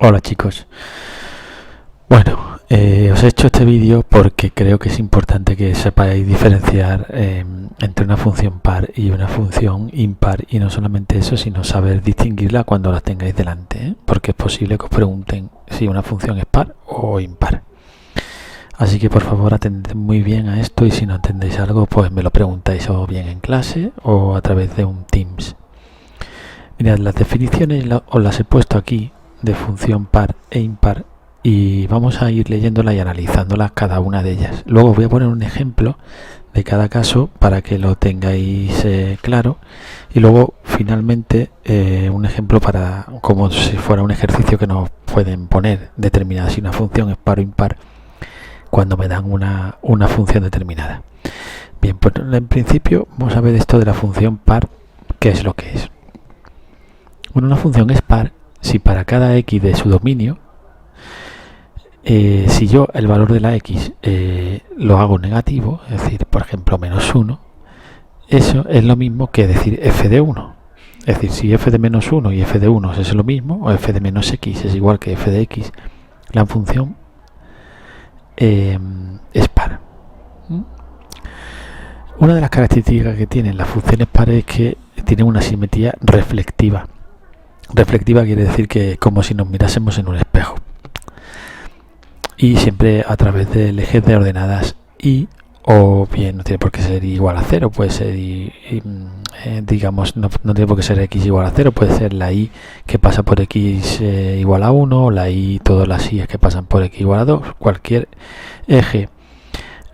Hola chicos. Bueno, os he hecho este vídeo porque creo que es importante que sepáis diferenciar entre una función par y una función impar, y no solamente eso, sino saber distinguirla cuando la tengáis delante, porque es posible que os pregunten si una función es par o impar. Así que por favor atended muy bien a esto, y si no entendéis algo pues me lo preguntáis o bien en clase o a través de un Teams. Mirad, las definiciones os las he puesto aquí de función par e impar, y vamos a ir leyéndolas y analizándolas cada una de ellas. Luego os voy a poner un ejemplo de cada caso para que lo tengáis claro, y luego finalmente un ejemplo para como si fuera un ejercicio que nos pueden poner, determinar si una función es par o impar cuando me dan una función determinada. Bien, pues en principio vamos a ver esto de la función par, qué es lo que es. Bueno, una función es par si para cada x de su dominio, si yo el valor de la x lo hago negativo, es decir, por ejemplo, menos 1, eso es lo mismo que decir f de 1. Es decir, si f de menos 1 y f de 1 es lo mismo, o f de menos x es igual que f de x, la función es par. Una de las características que tienen las funciones pares es que tienen una simetría reflectiva. Reflectiva quiere decir que como si nos mirásemos en un espejo, y siempre a través del eje de ordenadas y, o bien no tiene por qué ser igual a 0, puede ser digamos, no tiene por qué ser x igual a 0, puede ser la y que pasa por x igual a 1, o la y, todas las y que pasan por x igual a 2, cualquier eje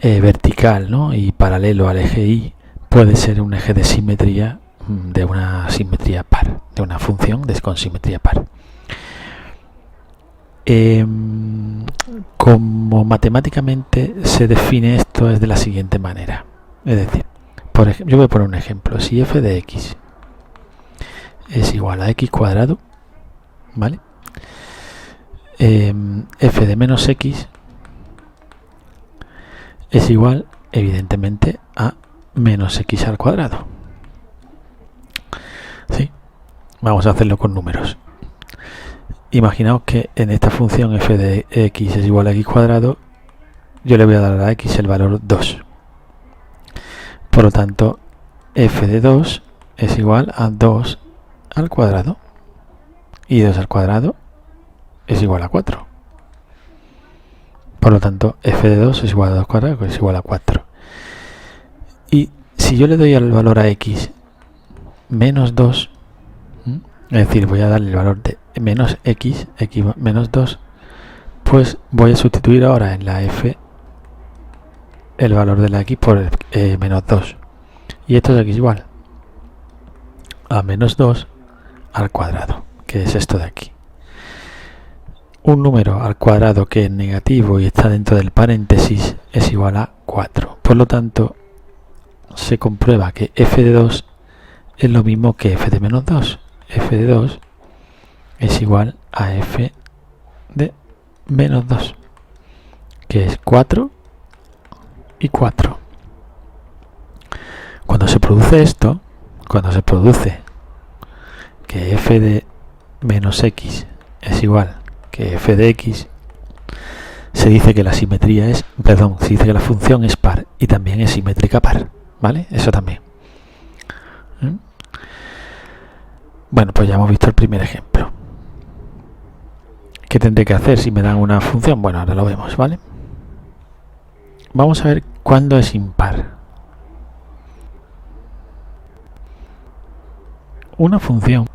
vertical, ¿no?, y paralelo al eje y puede ser un eje de simetría, de una simetría par, de una función con simetría par. Como matemáticamente se define esto es de la siguiente manera. Es decir, por ejemplo, yo voy a poner un ejemplo. Si f de x es igual a x cuadrado, ¿vale? F de menos x es igual, evidentemente, a menos x al cuadrado. ¿Sí? Vamos a hacerlo con números. Imaginaos que en esta función f de x es igual a x cuadrado, yo le voy a dar a x el valor 2. Por lo tanto, f de 2 es igual a 2 al cuadrado. Y 2 al cuadrado es igual a 4. Por lo tanto, f de 2 es igual a 2 cuadrado, que es igual a 4. Y si yo le doy al valor a x menos 2, es decir, voy a darle el valor de menos x menos 2, pues voy a sustituir ahora en la f el valor de la x por menos 2. Y esto es x igual a menos 2 al cuadrado, que es esto de aquí. Un número al cuadrado que es negativo y está dentro del paréntesis es igual a 4. Por lo tanto, se comprueba que f de 2 es lo mismo que f de menos 2. F de 2 es igual a f de menos 2, que es 4 y 4. Cuando se produce esto, cuando se produce que f de menos x es igual que f de x, se dice que la simetría es, se dice que la función es par y también es simétrica par, ¿vale? Eso también. Bueno, pues ya hemos visto el primer ejemplo. ¿Qué tendré que hacer si me dan una función? Bueno, ahora lo vemos, ¿vale? Vamos a ver cuándo es impar. Una función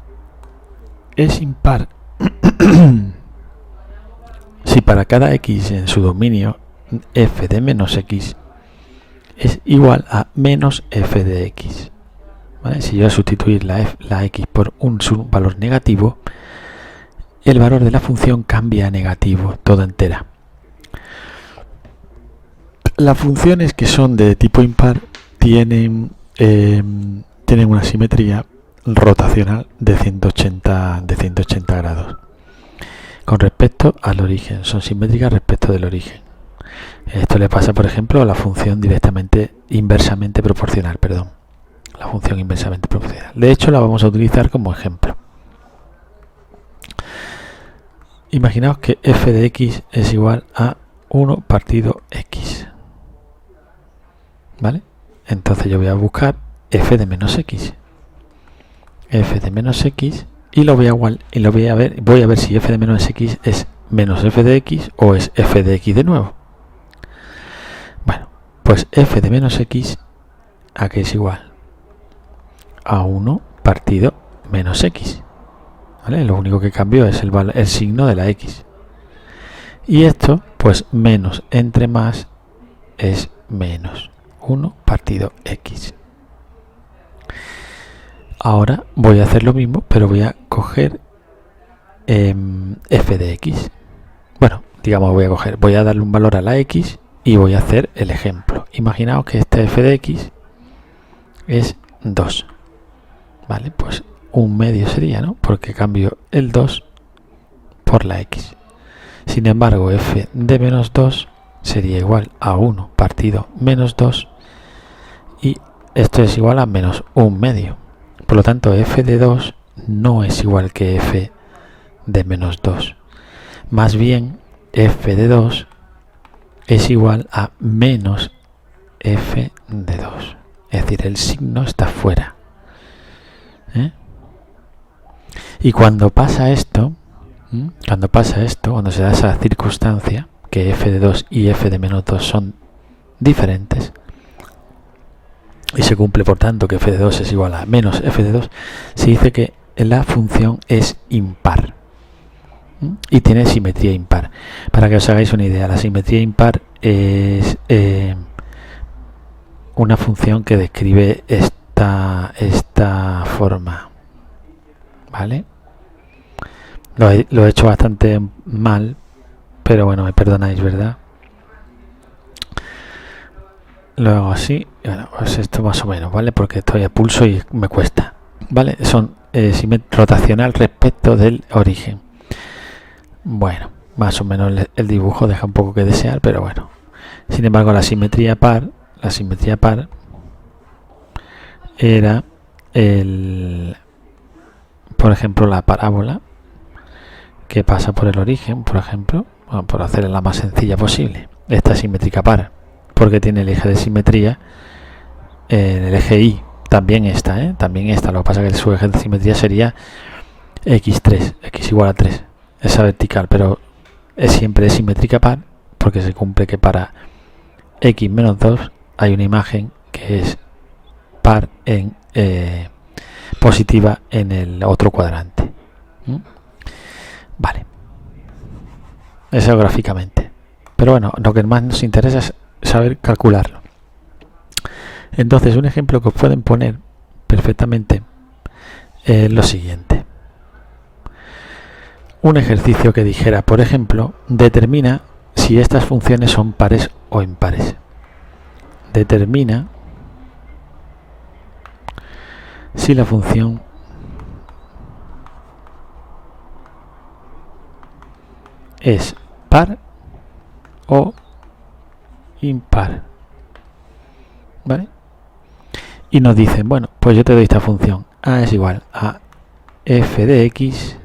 es impar si para cada x en su dominio f de menos x es igual a menos f de x. ¿Vale? Si yo voy a sustituir la x por un valor negativo, el valor de la función cambia a negativo, toda entera. Las funciones que son de tipo impar tienen una simetría rotacional de 180 grados con respecto al origen. Son simétricas respecto del origen. Esto le pasa, por ejemplo, a la función inversamente proporcional, la función inversamente proporcional. De hecho, la vamos a utilizar como ejemplo. Imaginaos que f de x es igual a 1 partido x. ¿Vale? Entonces yo voy a buscar f de menos x. F de menos x y lo voy a ver si f de menos x es menos f de x o es f de x de nuevo. Bueno, pues f de menos x a que es igual a 1 partido menos x. ¿Vale? Lo único que cambio es el signo de la x. Y esto, pues menos entre más es menos 1 partido x. Ahora voy a hacer lo mismo, pero voy a coger f de x. Bueno, digamos voy a darle un valor a la x y voy a hacer el ejemplo. Imaginaos que este f de x es 2. Vale, pues un medio sería, ¿no? Porque cambio el 2 por la x. Sin embargo, f de menos 2 sería igual a 1 partido menos 2 y esto es igual a menos un medio. Por lo tanto, f de 2 no es igual que f de menos 2. Más bien, f de 2 es igual a menos f de 2. Es decir, el signo está fuera. Y cuando pasa esto, cuando se da esa circunstancia, que f de 2 y f de menos 2 son diferentes, y se cumple por tanto que f de 2 es igual a menos f de 2, se dice que la función es impar. Y tiene simetría impar. Para que os hagáis una idea, la simetría impar es una función que describe esta forma. ¿Vale? Lo he hecho bastante mal, pero bueno, me perdonáis, ¿verdad? Lo hago así, bueno, pues esto más o menos, ¿vale? Porque estoy a pulso y me cuesta, ¿vale? Son rotacional respecto del origen. Bueno, más o menos el dibujo deja un poco que desear, pero bueno. Sin embargo, la simetría par era por ejemplo, la parábola que pasa por el origen, por ejemplo, bueno, por hacerla la más sencilla posible. Esta es simétrica par, porque tiene el eje de simetría, el eje Y, también esta, lo que pasa es que su eje de simetría sería x3, x igual a 3, esa vertical, pero siempre es simétrica par, porque se cumple que para x menos 2 hay una imagen que es par en positiva en el otro cuadrante. Vale, eso gráficamente, pero bueno, lo que más nos interesa es saber calcularlo. Entonces, un ejemplo que os pueden poner perfectamente es lo siguiente: un ejercicio que dijera, por ejemplo, determina si estas funciones son pares o impares. Determina si la función es par o impar. ¿Vale? Y nos dicen, bueno, pues yo te doy esta función. A es igual a f de x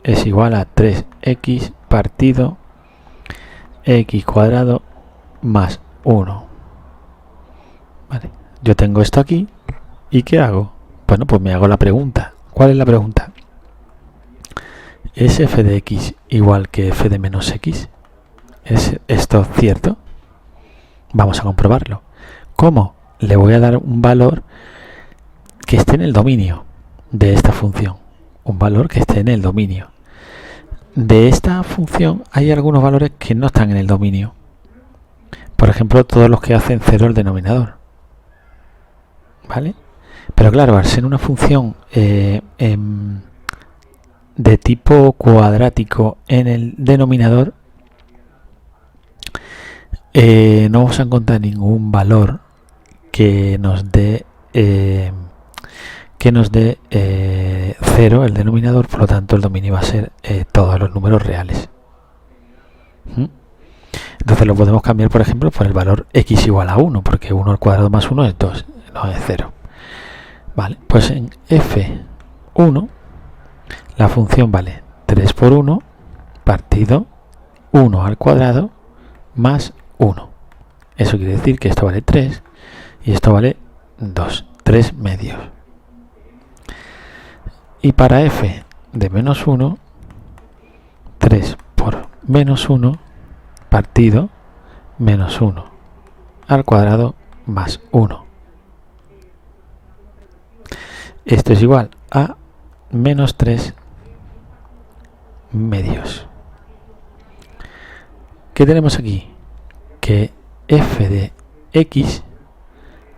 es igual a 3x partido x cuadrado más 1. ¿Vale? Yo tengo esto aquí. ¿Y qué hago? Bueno, pues me hago la pregunta. ¿Cuál es la pregunta? ¿Es f de x igual que f de menos x? ¿Es esto cierto? Vamos a comprobarlo. ¿Cómo? Le voy a dar un valor que esté en el dominio de esta función. Un valor que esté en el dominio. De esta función hay algunos valores que no están en el dominio. Por ejemplo, todos los que hacen 0 el denominador. ¿Vale? Pero claro, al ser una función de tipo cuadrático en el denominador, no vamos a encontrar ningún valor que nos dé 0 el denominador, por lo tanto el dominio va a ser todos los números reales. Entonces lo podemos cambiar, por ejemplo, por el valor x igual a 1, porque 1 al cuadrado más 1 es 2, no es 0. Vale, pues en f1 la función vale 3 por 1 partido 1 al cuadrado más 1. Eso quiere decir que esto vale 3 y esto vale 2, 3 medios. Y para f de menos 1, 3 por menos 1 partido menos 1 al cuadrado más 1. Esto es igual a menos 3 medios. ¿Qué tenemos aquí? Que f de x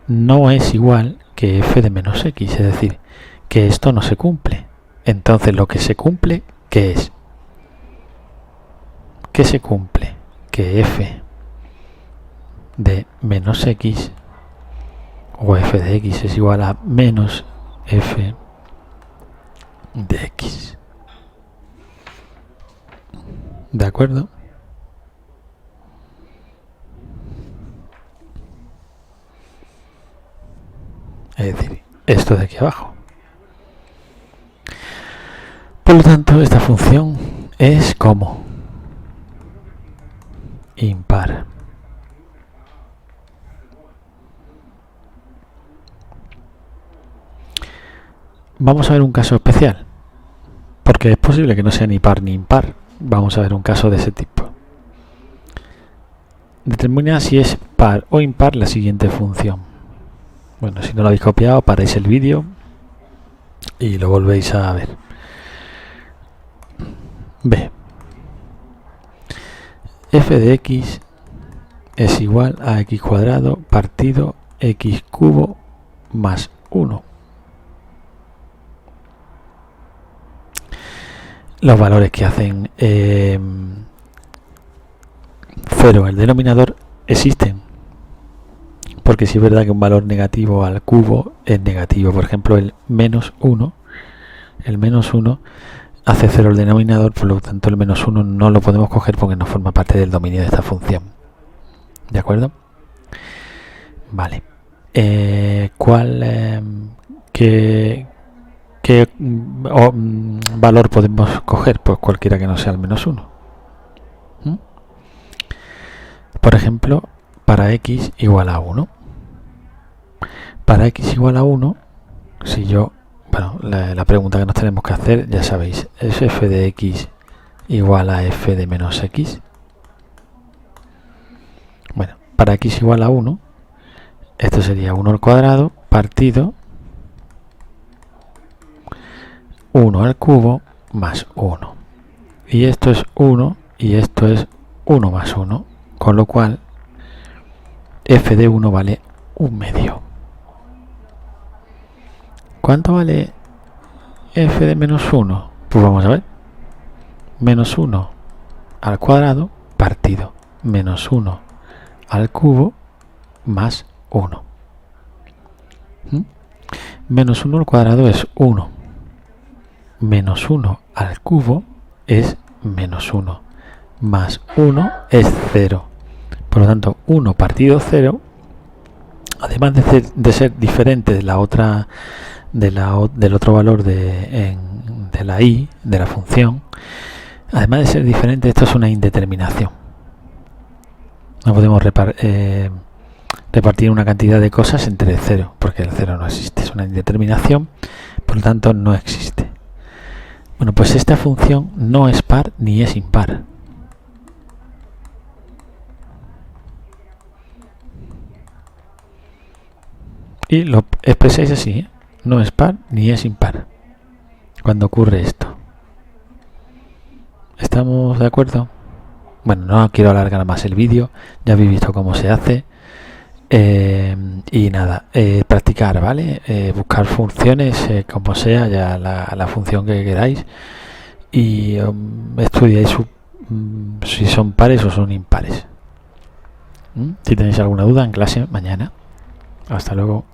no es igual que f de menos x, es decir, que esto no se cumple. Entonces lo que se cumple, ¿qué es? ¿Qué se cumple? Que f de menos x o f de x es igual a menos f de x. ¿De acuerdo? Es decir, esto de aquí abajo. Por lo tanto, esta función es como impar. Vamos a ver un caso especial, porque es posible que no sea ni par ni impar. Vamos a ver un caso de ese tipo. Determina si es par o impar la siguiente función. Bueno, si no lo habéis copiado, paráis el vídeo y lo volvéis a ver. B. F de x es igual a x cuadrado partido x cubo más 1. Los valores que hacen 0 el denominador existen, porque si es verdad que un valor negativo al cubo es negativo. Por ejemplo, el menos 1 hace 0 el denominador, por lo tanto el menos 1 no lo podemos coger porque no forma parte del dominio de esta función. ¿De acuerdo? Vale. ¿Qué valor podemos coger? Pues cualquiera que no sea el menos 1. Por ejemplo, para x igual a 1. Para x igual a 1, si yo... Bueno, la pregunta que nos tenemos que hacer, ya sabéis, ¿es f de x igual a f de menos x? Bueno, para x igual a 1, esto sería 1 al cuadrado partido 1 al cubo más 1. Y esto es 1 y esto es 1 más 1, con lo cual f de 1 vale 1 medio. ¿Cuánto vale f de menos 1? Pues vamos a ver. Menos 1 al cuadrado partido menos 1 al cubo más 1. Menos 1 al cuadrado es 1. Menos 1 al cubo es menos 1. Más 1 es 0. Por lo tanto, 1 partido 0, además de ser diferente de la otra... del otro valor de la y, de la función, además de ser diferente, esto es una indeterminación. No podemos repartir una cantidad de cosas entre 0, porque el 0 no existe, es una indeterminación, por lo tanto no existe. Bueno, pues esta función no es par ni es impar. Y lo expresáis así, ¿eh? No es par ni es impar cuando ocurre esto. ¿Estamos de acuerdo? Bueno, no quiero alargar más el vídeo, ya habéis visto cómo se hace. Y nada, practicar, ¿vale? Buscar funciones, como sea, ya la función que queráis. Y estudiáis si son pares o son impares. Si tenéis alguna duda, en clase mañana. Hasta luego.